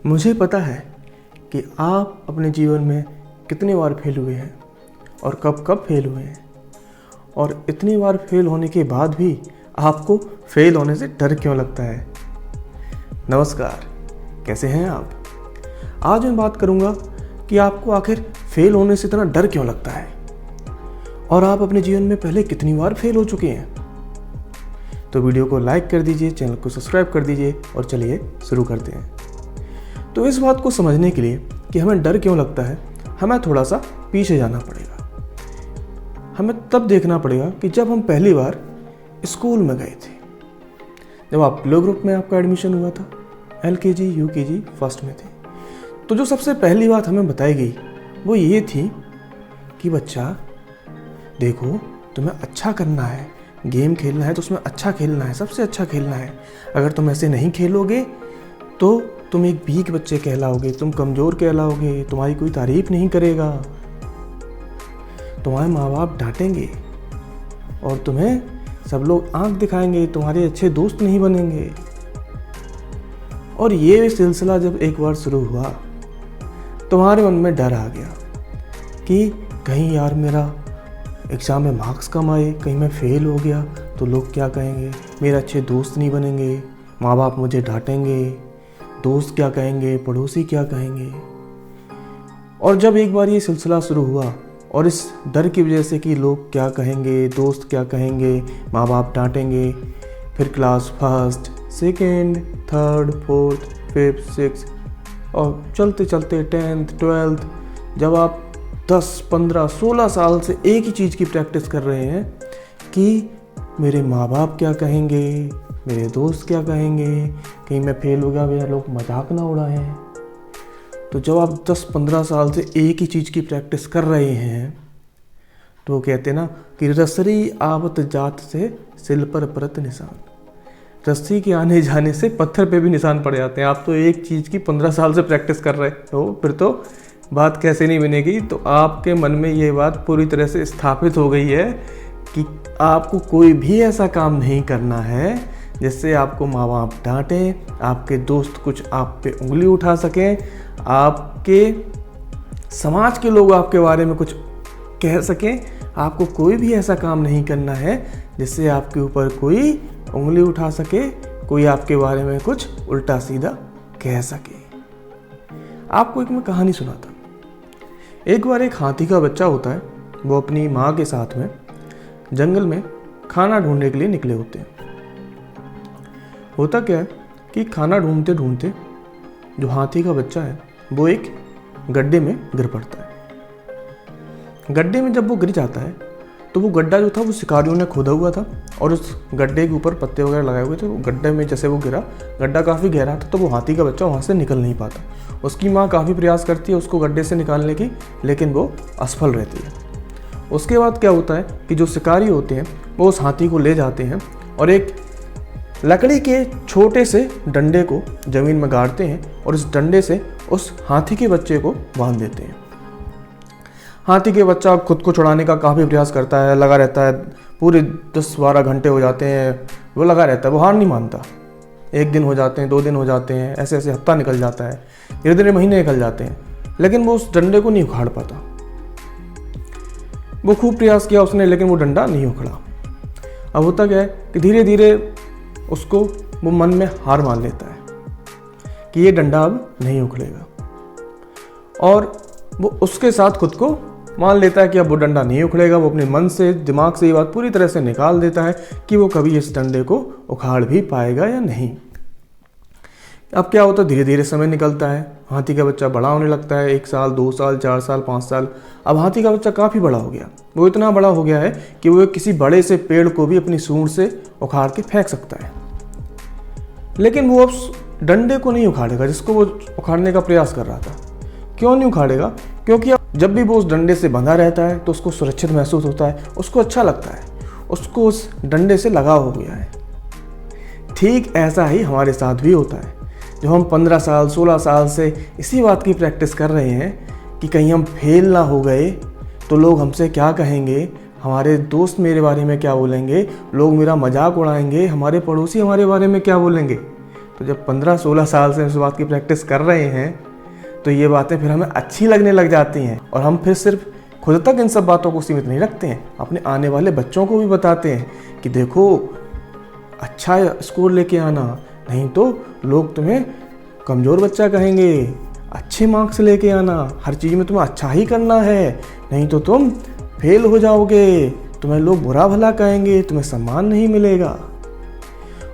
मुझे पता है कि आप अपने जीवन में कितनी बार फेल हुए हैं और कब कब फेल हुए हैं, और इतनी बार फेल होने के बाद भी आपको फेल होने से डर क्यों लगता है। नमस्कार, कैसे हैं आप। आज मैं बात करूंगा कि आपको आखिर फेल होने से इतना डर क्यों लगता है और आप अपने जीवन में पहले कितनी बार फेल हो चुके हैं। तो वीडियो को लाइक कर दीजिए, चैनल को सब्सक्राइब कर दीजिए और चलिए शुरू करते हैं। तो इस बात को समझने के लिए कि हमें डर क्यों लगता है, हमें थोड़ा सा पीछे जाना पड़ेगा। हमें तब देखना पड़ेगा कि जब हम पहली बार स्कूल में गए थे, जब आप प्ले ग्रुप में आपका एडमिशन हुआ था, LKG UKG फर्स्ट में थे, तो जो सबसे पहली बात हमें बताई गई वो ये थी कि बच्चा देखो, तुम्हें अच्छा करना है, गेम खेलना है तो उसमें अच्छा खेलना है, सबसे अच्छा खेलना है। अगर तुम ऐसे नहीं खेलोगे तो तुम एक वीक बच्चे कहलाओगे, तुम कमज़ोर कहलाओगे, तुम्हारी कोई तारीफ नहीं करेगा, तुम्हारे माँ बाप डांटेंगे और तुम्हें सब लोग आंख दिखाएंगे, तुम्हारे अच्छे दोस्त नहीं बनेंगे। और ये सिलसिला जब एक बार शुरू हुआ, तुम्हारे मन में डर आ गया कि कहीं यार मेरा एग्ज़ाम में मार्क्स कम आए, कहीं मैं फेल हो गया तो लोग क्या कहेंगे, मेरे अच्छे दोस्त नहीं बनेंगे, माँ बाप मुझे डांटेंगे, दोस्त क्या कहेंगे, पड़ोसी क्या कहेंगे। और जब एक बार ये सिलसिला शुरू हुआ और इस डर की वजह से कि लोग क्या कहेंगे, दोस्त क्या कहेंगे, माँ बाप डांटेंगे, फिर class first, second, third, fourth, fifth, six और चलते चलते 10th 12th, जब आप 10, 15, 16 साल से एक ही चीज़ की प्रैक्टिस कर रहे हैं कि मेरे माँ बाप क्या कहेंगे, मेरे दोस्त क्या कहेंगे, कहीं मैं फेल हो गया, मेरा लोग मजाक ना उड़ाएं। तो जब आप 10-15 साल से एक ही चीज़ की प्रैक्टिस कर रहे हैं तो वो कहते हैं ना कि रसरी आवत जात से सिल पर परत निशान। रस्सी के आने जाने से पत्थर पे भी निशान पड़ जाते हैं। आप तो एक चीज़ की 15 साल से प्रैक्टिस कर रहे हो, फिर तो बात कैसे नहीं बनेगी। तो आपके मन में ये बात पूरी तरह से स्थापित हो गई है कि आपको कोई भी ऐसा काम नहीं करना है जिससे आपको माँ बाप डांटें, आपके दोस्त कुछ आप पे उंगली उठा सकें, आपके समाज के लोग आपके बारे में कुछ कह सकें। आपको कोई भी ऐसा काम नहीं करना है जिससे आपके ऊपर कोई उंगली उठा सके, कोई आपके बारे में कुछ उल्टा सीधा कह सके। आपको एक मैं कहानी सुनाता। एक बार एक हाथी का बच्चा होता है, वो अपनी माँ के साथ में जंगल में खाना ढूंढने के लिए निकले होते हैं। होता क्या है कि खाना ढूंढते ढूंढते जो हाथी का बच्चा है वो एक गड्ढे में गिर पड़ता है। गड्ढे में जब वो गिर जाता है तो वो गड्ढा जो था वो शिकारियों ने खोदा हुआ था और उस गड्ढे के ऊपर पत्ते वगैरह लगाए हुए थे। गड्ढे में जैसे वो गिरा, गड्ढा काफ़ी गहरा था तो वो हाथी का बच्चा वहाँ से निकल नहीं पाता। उसकी माँ काफ़ी प्रयास करती है उसको गड्ढे से निकालने की, लेकिन वो असफल रहती है। उसके बाद क्या होता है कि जो शिकारी होते हैं वो उस हाथी को ले जाते हैं और एक लकड़ी के छोटे से डंडे को ज़मीन में गाड़ते हैं और इस डंडे से उस हाथी के बच्चे को बांध देते हैं। हाथी के बच्चा खुद को छुड़ाने का काफ़ी प्रयास करता है, लगा रहता है, पूरे 10-12 घंटे हो जाते हैं, वो लगा रहता है, वो हार नहीं मानता। 1 दिन हो जाते हैं, 2 दिन हो जाते हैं, ऐसे ऐसे हफ्ता निकल जाता है, धीरे धीरे महीने निकल जाते हैं, लेकिन वो उस डंडे को नहीं उखाड़ पाता। वो खूब प्रयास किया उसने, लेकिन वो डंडा नहीं उखड़ा। अब होता क्या है कि धीरे धीरे उसको वो मन में हार मान लेता है कि ये डंडा अब नहीं उखड़ेगा, और वो उसके साथ खुद को मान लेता है कि अब वो डंडा नहीं उखड़ेगा। वो अपने मन से, दिमाग से ये बात पूरी तरह से निकाल देता है कि वो कभी इस डंडे को उखाड़ भी पाएगा या नहीं। अब क्या होता है, धीरे धीरे समय निकलता है, हाथी का बच्चा बड़ा होने लगता है, 1 साल, 2 साल, 4 साल, 5 साल। अब हाथी का बच्चा काफ़ी बड़ा हो गया, वो इतना बड़ा हो गया है कि वो किसी बड़े से पेड़ को भी अपनी सूंड से उखाड़ के फेंक सकता है, लेकिन वो अब डंडे को नहीं उखाड़ेगा जिसको वो उखाड़ने का प्रयास कर रहा था। क्यों नहीं उखाड़ेगा? क्योंकि अब जब भी वो उस डंडे से बंधा रहता है तो उसको सुरक्षित महसूस होता है, उसको अच्छा लगता है, उसको उस डंडे से लगाव हो गया है। ठीक ऐसा ही हमारे साथ भी होता है। जब हम 15 साल 16 साल से इसी बात की प्रैक्टिस कर रहे हैं कि कहीं हम फेल ना हो गए तो लोग हमसे क्या कहेंगे, हमारे दोस्त मेरे बारे में क्या बोलेंगे, लोग मेरा मजाक उड़ाएंगे, हमारे पड़ोसी हमारे बारे में क्या बोलेंगे। तो जब 15-16 साल से उस बात की प्रैक्टिस कर रहे हैं तो ये बातें फिर हमें अच्छी लगने लग जाती हैं, और हम फिर सिर्फ खुद तक इन सब बातों को सीमित नहीं रखते हैं, अपने आने वाले बच्चों को भी बताते हैं कि देखो अच्छा स्कोर लेके आना, नहीं तो लोग तुम्हें कमज़ोर बच्चा कहेंगे, अच्छे मार्क्स लेके आना, हर चीज़ में तुम्हें अच्छा ही करना है, नहीं तो तुम फेल हो जाओगे, तुम्हें लोग बुरा भला कहेंगे, तुम्हें सम्मान नहीं मिलेगा।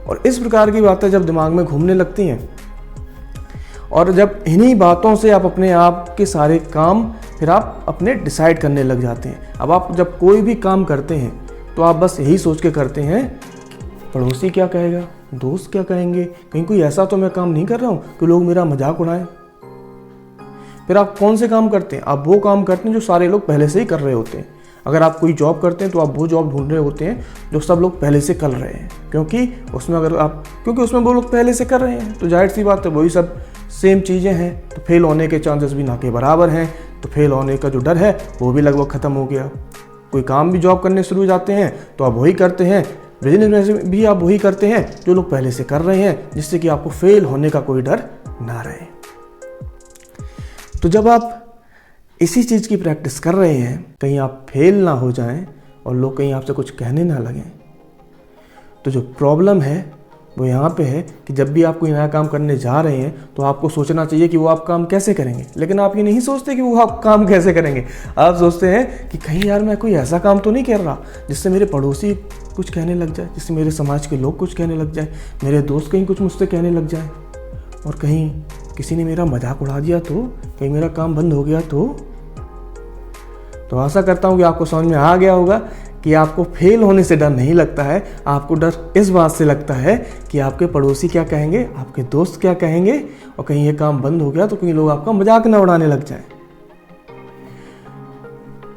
और इस प्रकार की बातें जब दिमाग में घूमने लगती हैं, और जब इन्हीं बातों से आप अपने आप के सारे काम फिर आप अपने डिसाइड करने लग जाते हैं। अब आप जब कोई भी काम करते हैं तो आप बस यही सोच के करते हैं पड़ोसी क्या कहेगा, दोस्त क्या कहेंगे, कहीं कोई ऐसा तो मैं काम नहीं कर रहा हूँ कि लोग मेरा मजाक उड़ाएं। फिर आप कौन से काम करते हैं? आप वो काम करते हैं जो सारे लोग पहले से ही कर रहे होते हैं। अगर आप कोई जॉब करते हैं तो आप वो जॉब ढूंढ रहे होते हैं जो सब लोग पहले से कर रहे हैं, क्योंकि उसमें वो लोग पहले से कर रहे हैं, तो जाहिर सी बात है वही सब सेम चीज़ें हैं, तो फेल होने के चांसेस भी ना के बराबर हैं, तो फेल होने का जो डर है वो भी लगभग ख़त्म हो गया। कोई काम भी जॉब करने शुरू हो जाते हैं तो आप वही करते हैं, बिजनेस में भी आप वही करते हैं जो लोग पहले से कर रहे हैं, जिससे कि आपको फेल होने का कोई डर ना रहे। तो जब आप इसी चीज़ की प्रैक्टिस कर रहे हैं, कहीं आप फेल ना हो जाएं और लोग कहीं आपसे कुछ कहने ना लगें, तो जो प्रॉब्लम है वो यहाँ पे है कि जब भी आप कोई नया काम करने जा रहे हैं तो आपको सोचना चाहिए कि वो आप काम कैसे करेंगे, लेकिन आप ये नहीं सोचते कि वो आप काम कैसे करेंगे। आप सोचते हैं कि कहीं यार मैं कोई ऐसा काम तो नहीं कर रहा जिससे मेरे पड़ोसी कुछ कहने लग जाए, जिससे मेरे समाज के लोग कुछ कहने लग जाए, मेरे दोस्त कहीं कुछ मुझसे कहने लग जाए, और कहीं किसी ने मेरा मजाक उड़ा दिया तो, कहीं मेरा काम बंद हो गया तो आशा करता हूँ कि आपको समझ में आ गया होगा कि आपको फेल होने से डर नहीं लगता है, आपको डर इस बात से लगता है कि आपके पड़ोसी क्या कहेंगे, आपके दोस्त क्या कहेंगे, और कहीं ये काम बंद हो गया तो कहीं लोग आपका मजाक ना उड़ाने लग जाएं।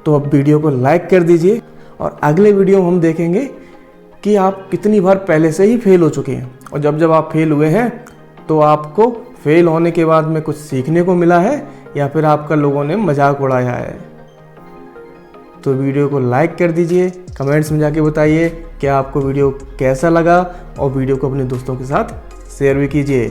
तो अब वीडियो को लाइक कर दीजिए, और अगले वीडियो में हम देखेंगे कि आप कितनी बार पहले से ही फेल हो चुके हैं, और जब आप फेल हुए हैं तो आपको फेल होने के बाद में कुछ सीखने को मिला है या फिर आपका लोगों ने मजाक उड़ाया है। तो वीडियो को लाइक कर दीजिए, कमेंट्स में जाके बताइए कि आपको वीडियो कैसा लगा, और वीडियो को अपने दोस्तों के साथ शेयर भी कीजिए।